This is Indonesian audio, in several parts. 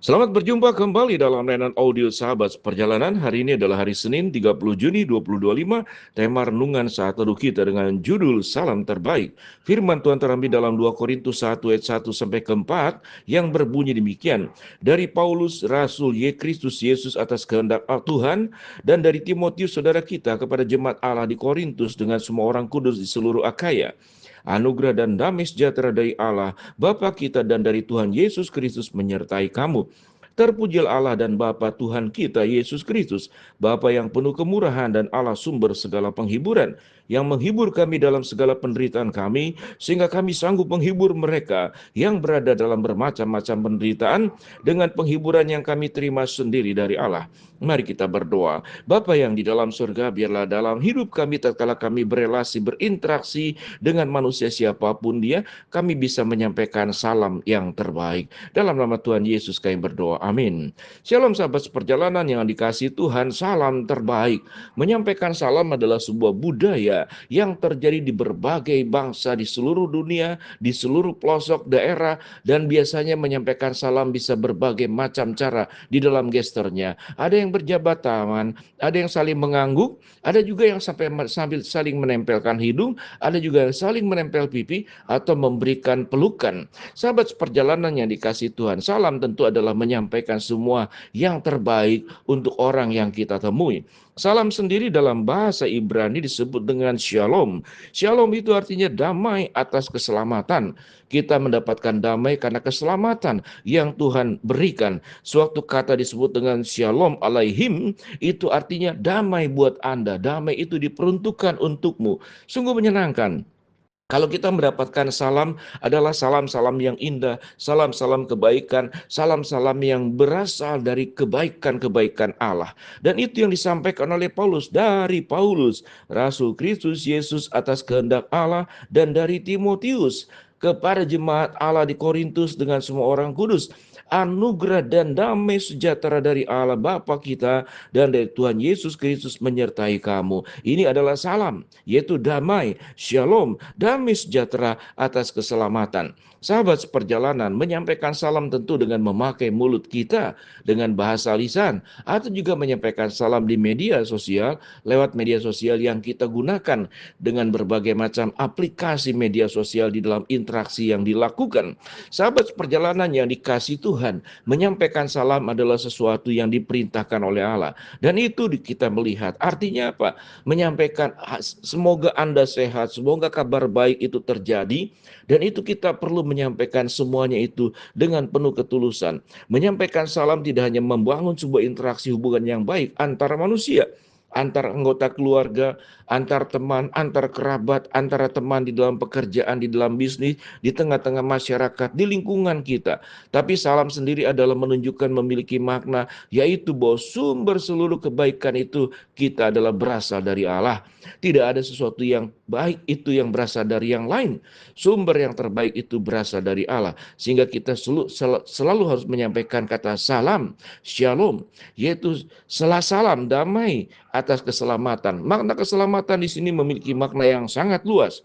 Selamat berjumpa kembali dalam layanan audio Sahabat Perjalanan. Hari ini adalah hari Senin 30 Juni 2025. Tema renungan saat teduh kita dengan judul Salam Terbaik. Firman Tuhan terambil dalam 2 Korintus 1 ayat 1 sampai ke 4 yang berbunyi demikian. Dari Paulus, Rasul Kristus Yesus atas kehendak Tuhan, dan dari Timotius saudara kita kepada jemaat Allah di Korintus dengan semua orang kudus di seluruh Akaya. Anugerah dan damai sejahtera dari Allah Bapa kita dan dari Tuhan Yesus Kristus menyertai kamu. Terpujilah Allah dan Bapa Tuhan kita Yesus Kristus, Bapa yang penuh kemurahan dan Allah sumber segala penghiburan, yang menghibur kami dalam segala penderitaan kami, sehingga kami sanggup menghibur mereka yang berada dalam bermacam-macam penderitaan dengan penghiburan yang kami terima sendiri dari Allah. Mari kita berdoa. Bapa yang di dalam surga, biarlah dalam hidup kami tatkala kami berelasi, berinteraksi dengan manusia siapapun dia, kami bisa menyampaikan salam yang terbaik. Dalam nama Tuhan Yesus kami berdoa. Amin. Shalom sahabat seperjalanan yang dikasihi Tuhan, salam terbaik. Menyampaikan salam adalah sebuah budaya yang terjadi di berbagai bangsa di seluruh dunia, di seluruh pelosok daerah, dan biasanya menyampaikan salam bisa berbagai macam cara di dalam gesternya. Ada yang berjabat tangan, ada yang saling mengangguk, ada juga yang sambil saling menempelkan hidung, ada juga yang saling menempel pipi atau memberikan pelukan. Sahabat seperjalanan yang dikasihi Tuhan, salam tentu adalah menyampaikan semua yang terbaik untuk orang yang kita temui. Salam sendiri dalam bahasa Ibrani disebut dengan shalom. Shalom itu artinya damai atas keselamatan. Kita mendapatkan damai karena keselamatan yang Tuhan berikan. Suatu kata disebut dengan shalom alaihim, itu artinya damai buat Anda. Damai itu diperuntukkan untukmu. Sungguh menyenangkan. Kalau kita mendapatkan salam adalah salam-salam yang indah, salam-salam kebaikan, salam-salam yang berasal dari kebaikan-kebaikan Allah. Dan itu yang disampaikan oleh Paulus, dari Paulus, Rasul Kristus Yesus atas kehendak Allah, dan dari Timotius kepada jemaat Allah di Korintus dengan semua orang kudus. Anugerah dan damai sejahtera dari Allah Bapa kita dan dari Tuhan Yesus Kristus menyertai kamu. Ini adalah salam, yaitu damai, shalom, damai sejahtera atas keselamatan. Sahabat seperjalanan menyampaikan salam tentu dengan memakai mulut kita dengan bahasa lisan, atau juga menyampaikan salam di media sosial lewat media sosial yang kita gunakan dengan berbagai macam aplikasi media sosial di dalam interaksi yang dilakukan. Sahabat seperjalanan yang dikasihi Tuhan, menyampaikan salam adalah sesuatu yang diperintahkan oleh Allah, dan itu kita melihat artinya apa? Menyampaikan semoga Anda sehat, semoga kabar baik itu terjadi, dan itu kita perlu menyampaikan semuanya itu dengan penuh ketulusan. Menyampaikan salam tidak hanya membangun sebuah interaksi hubungan yang baik antara manusia, antar anggota keluarga, antar teman, antar kerabat, antara teman di dalam pekerjaan, di dalam bisnis, di tengah-tengah masyarakat, di lingkungan kita. Tapi salam sendiri adalah menunjukkan memiliki makna, yaitu bahwa sumber seluruh kebaikan itu kita adalah berasal dari Allah. Tidak ada sesuatu yang baik itu yang berasal dari yang lain. Sumber yang terbaik itu berasal dari Allah. Sehingga kita selalu harus menyampaikan kata salam, shalom, yaitu salam, damai atas keselamatan. Makna keselamatan di sini memiliki makna yang sangat luas.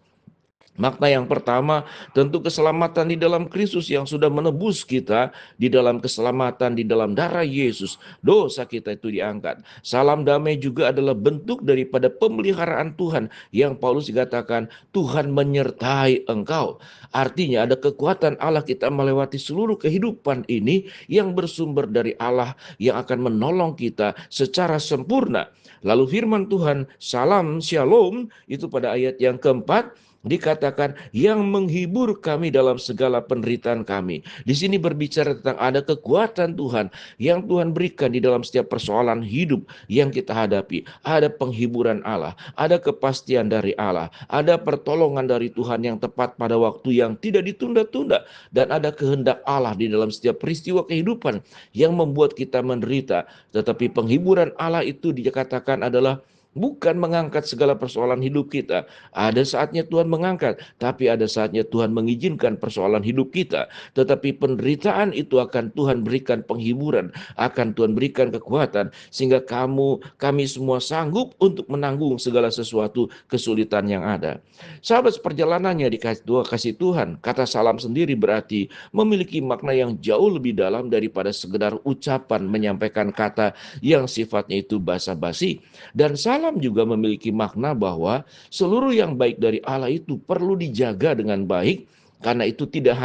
Makna yang pertama, tentu keselamatan di dalam Kristus yang sudah menebus kita, di dalam keselamatan di dalam darah Yesus. Dosa kita itu diangkat. Salam damai juga adalah bentuk daripada pemeliharaan Tuhan yang Paulus dikatakan Tuhan menyertai engkau. Artinya ada kekuatan Allah kita melewati seluruh kehidupan ini yang bersumber dari Allah yang akan menolong kita secara sempurna. Lalu firman Tuhan, salam shalom, itu pada ayat yang keempat, dikatakan yang menghibur kami dalam segala penderitaan kami. Di sini berbicara tentang ada kekuatan Tuhan yang Tuhan berikan di dalam setiap persoalan hidup yang kita hadapi. Ada penghiburan Allah, ada kepastian dari Allah, ada pertolongan dari Tuhan yang tepat pada waktu yang tidak ditunda-tunda, dan ada kehendak Allah di dalam setiap peristiwa kehidupan yang membuat kita menderita. Tetapi penghiburan Allah itu dikatakan adalah bukan mengangkat segala persoalan hidup kita. Ada saatnya Tuhan mengangkat, tapi ada saatnya Tuhan mengizinkan persoalan hidup kita. Tetapi penderitaan itu akan Tuhan berikan penghiburan, akan Tuhan berikan kekuatan, sehingga kami semua sanggup untuk menanggung segala sesuatu kesulitan yang ada. Sahabat, perjalanannya dikasih Tuhan, kasih Tuhan. Kata salam sendiri berarti memiliki makna yang jauh lebih dalam daripada sekedar ucapan menyampaikan kata yang sifatnya itu basa-basi. Dan salam juga memiliki makna bahwa seluruh yang baik dari Allah itu perlu dijaga dengan baik, karena itu tidak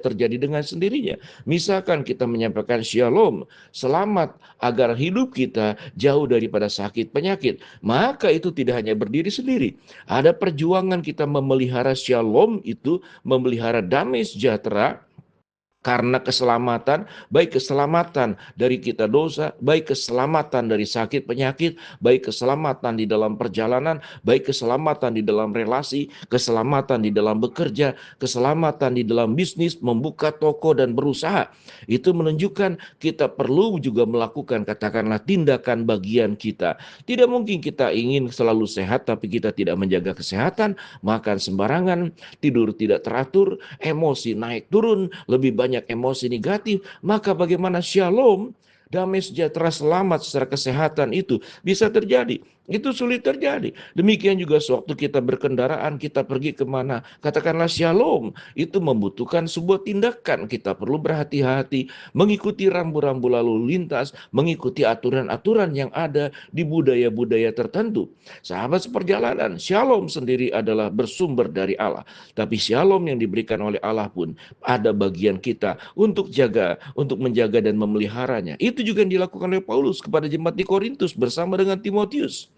terjadi dengan sendirinya. Misalkan kita menyampaikan shalom, selamat agar hidup kita jauh daripada sakit penyakit, maka itu tidak hanya berdiri sendiri. Ada perjuangan kita memelihara shalom itu, memelihara damai sejahtera, karena keselamatan, baik keselamatan dari kita dosa, baik keselamatan dari sakit penyakit, baik keselamatan di dalam perjalanan, baik keselamatan di dalam relasi, keselamatan di dalam bekerja, keselamatan di dalam bisnis, membuka toko dan berusaha. Itu menunjukkan kita perlu juga melakukan, katakanlah, tindakan bagian kita. Tidak mungkin kita ingin selalu sehat tapi kita tidak menjaga kesehatan, makan sembarangan, tidur tidak teratur, emosi naik turun, lebih banyak emosi negatif, maka bagaimana shalom, damai sejahtera, selamat secara kesehatan itu bisa terjadi? Itu sulit terjadi. Demikian juga sewaktu kita berkendaraan, kita pergi kemana, katakanlah shalom, itu membutuhkan sebuah tindakan. Kita perlu berhati-hati, mengikuti rambu-rambu lalu lintas, mengikuti aturan-aturan yang ada di budaya-budaya tertentu. Sahabat seperjalanan, shalom sendiri adalah bersumber dari Allah. Tapi shalom yang diberikan oleh Allah pun ada bagian kita untuk menjaga dan memeliharanya. Itu juga yang dilakukan oleh Paulus kepada jemaat di Korintus bersama dengan Timotius,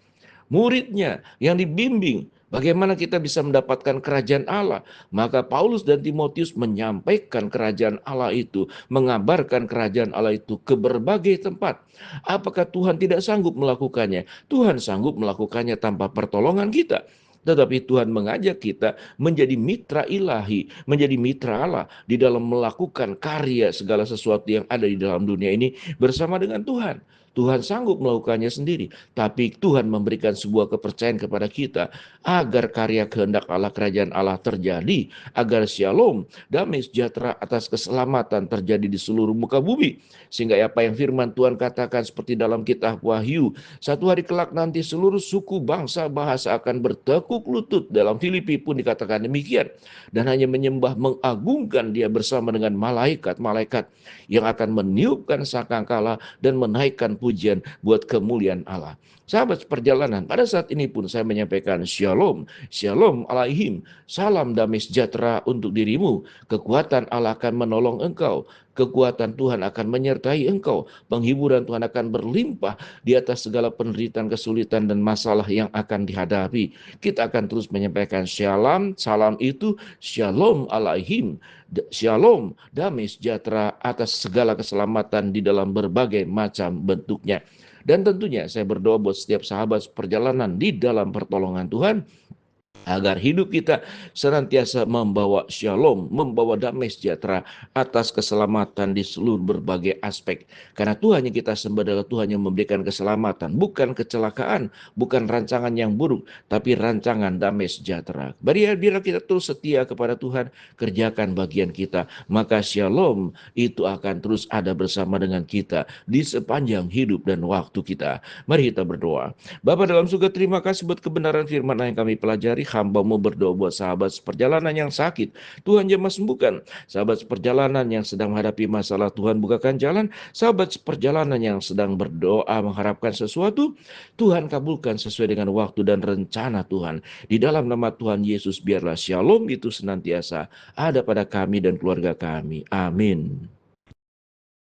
muridnya yang dibimbing bagaimana kita bisa mendapatkan kerajaan Allah. Maka Paulus dan Timotius menyampaikan kerajaan Allah itu, mengabarkan kerajaan Allah itu ke berbagai tempat. Apakah Tuhan tidak sanggup melakukannya? Tuhan sanggup melakukannya tanpa pertolongan kita. Tetapi Tuhan mengajak kita menjadi mitra ilahi, menjadi mitra Allah di dalam melakukan karya segala sesuatu yang ada di dalam dunia ini bersama dengan Tuhan. Tuhan sanggup melakukannya sendiri, tapi Tuhan memberikan sebuah kepercayaan kepada kita agar karya kehendak Allah, kerajaan Allah terjadi, agar shalom, damai sejahtera atas keselamatan terjadi di seluruh muka bumi. Sehingga apa yang firman Tuhan katakan seperti dalam kitab Wahyu, satu hari kelak nanti seluruh suku, bangsa, bahasa akan bertekuk lutut. Dalam Filipi pun dikatakan demikian. Dan hanya menyembah, mengagungkan Dia bersama dengan malaikat-malaikat yang akan meniupkan sangkakala dan menaikkan pujian buat kemuliaan Allah. Sahabat perjalanan, pada saat ini pun saya menyampaikan shalom, shalom alaihim, salam damai sejahtera untuk dirimu. Kekuatan Allah akan menolong engkau, kekuatan Tuhan akan menyertai engkau, penghiburan Tuhan akan berlimpah di atas segala penderitaan, kesulitan, dan masalah yang akan dihadapi. Kita akan terus menyampaikan shalom, salam itu shalom alaihim, shalom, damai sejahtera atas segala keselamatan di dalam berbagai macam bentuknya. Dan tentunya saya berdoa buat setiap sahabat perjalanan di dalam pertolongan Tuhan, agar hidup kita senantiasa membawa shalom, membawa damai sejahtera atas keselamatan di seluruh berbagai aspek. Karena Tuhan yang kita sembah adalah Tuhan yang memberikan keselamatan, bukan kecelakaan, bukan rancangan yang buruk, tapi rancangan damai sejahtera. Biarlah kita terus setia kepada Tuhan, kerjakan bagian kita, maka shalom itu akan terus ada bersama dengan kita di sepanjang hidup dan waktu kita. Mari kita berdoa. Bapa dalam surga, terima kasih buat kebenaran firman yang kami pelajari. Hamba-Mu berdoa buat sahabat seperjalanan yang sakit, Tuhan jamah sembuhkan. Sahabat seperjalanan yang sedang menghadapi masalah, Tuhan bukakan jalan. Sahabat seperjalanan yang sedang berdoa mengharapkan sesuatu, Tuhan kabulkan sesuai dengan waktu dan rencana Tuhan. Di dalam nama Tuhan Yesus, biarlah shalom itu senantiasa ada pada kami dan keluarga kami. Amin.